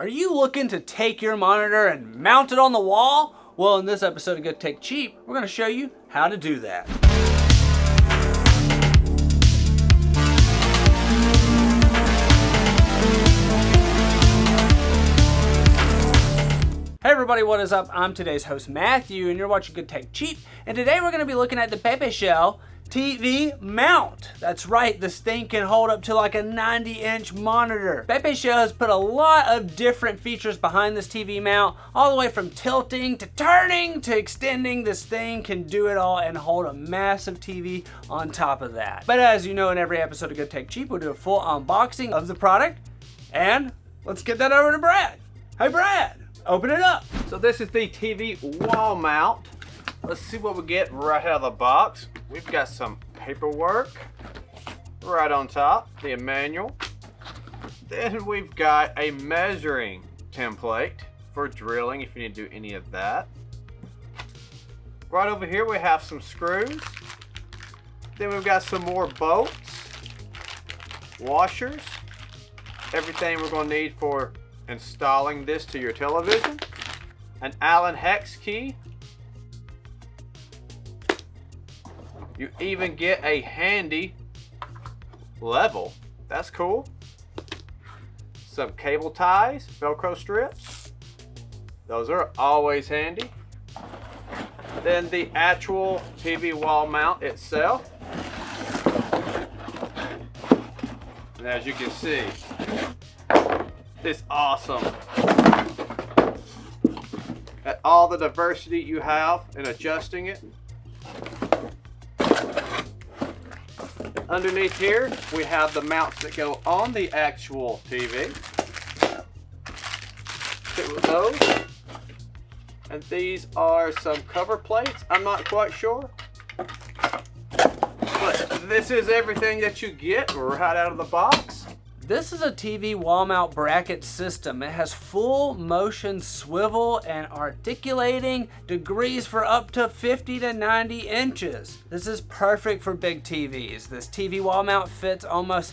Are you looking to take your monitor and mount it on the wall? Well, in this episode of Good Tech Cheap, we're going to show you how to do that. Hey everybody, what is up? I'm today's host Matthew and you're watching Good Tech Cheap, and today we're going to be looking at the Pipishell TV mount. That's right, this thing can hold up to like a 90-inch monitor. Pipishell has put a lot of different features behind this TV mount, all the way from tilting to turning to extending. This thing can do it all and hold a massive TV on top of that. But as you know, in every episode of Good Tech Cheap, we'll do a full unboxing of the product, and let's get that over to Brad. Hey Brad, open it up. So this is the TV wall mount. Let's see what we get right out of the box. We've got some paperwork right on top, the manual. Then we've got a measuring template for drilling if you need to do any of that. Right over here we have some screws. Then we've got some more bolts, washers, everything we're going to need for installing this to your television, an Allen hex key. You even get a handy level. That's cool. Some cable ties, Velcro strips. Those are always handy. Then the actual TV wall mount itself. And as you can see, it's awesome. At all the diversity you have in adjusting it. Underneath here, we have the mounts that go on the actual TV. Two of those. And these are some cover plates. I'm not quite sure. But this is everything that you get right out of the box. This is a TV wall mount bracket system. It has full motion swivel and articulating degrees for up to 50 to 90 inches. This is perfect for big TVs. This TV wall mount fits almost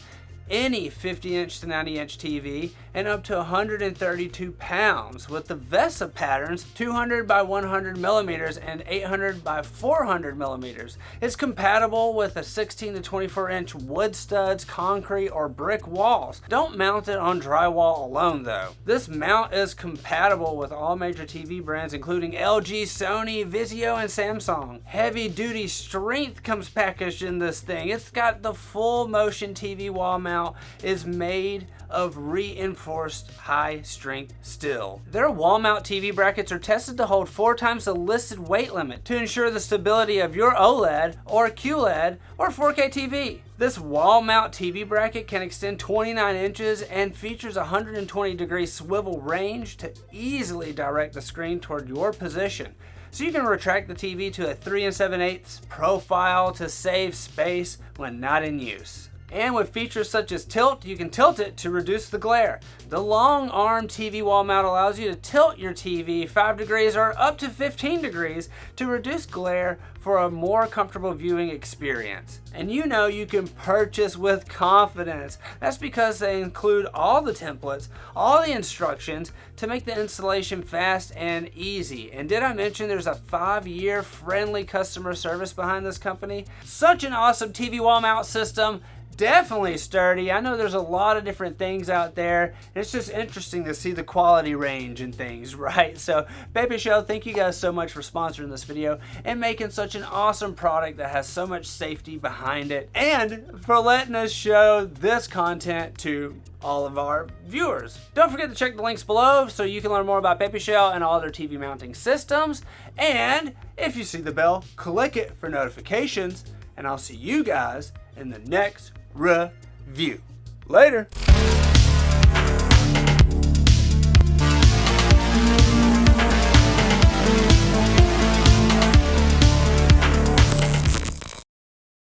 any 50-inch to 90-inch TV and up to 132 pounds with the VESA patterns 200 by 100 millimeters and 800 by 400 millimeters. It's compatible with a 16 to 24-inch wood studs, concrete, or brick walls. Don't mount it on drywall alone though. This mount is compatible with all major TV brands including LG, Sony, Vizio, and Samsung. Heavy duty strength comes packaged in this thing. It's got the full motion TV wall mount, is made of reinforced high strength steel. Their wall mount TV brackets are tested to hold 4 times the listed weight limit to ensure the stability of your OLED or QLED or 4K TV. This wall mount TV bracket can extend 29 inches and features a 120-degree swivel range to easily direct the screen toward your position. So you can retract the TV to a 3 7/8 profile to save space when not in use. And with features such as tilt, you can tilt it to reduce the glare. The long arm TV wall mount allows you to tilt your TV 5 degrees or up to 15 degrees to reduce glare for a more comfortable viewing experience. And you know you can purchase with confidence. That's because they include all the templates, all the instructions to make the installation fast and easy. And did I mention there's a 5-year friendly customer service behind this company? Such an awesome TV wall mount system. Definitely sturdy. I know there's a lot of different things out there. It's just interesting to see the quality range and things, right? So Pipishell, thank you guys so much for sponsoring this video and making such an awesome product that has so much safety behind it, and for letting us show this content to all of our viewers. Don't forget to check the links below so you can learn more about Pipishell and all their TV mounting systems. And if you see the bell, click it for notifications, and I'll see you guys in the next review. Later.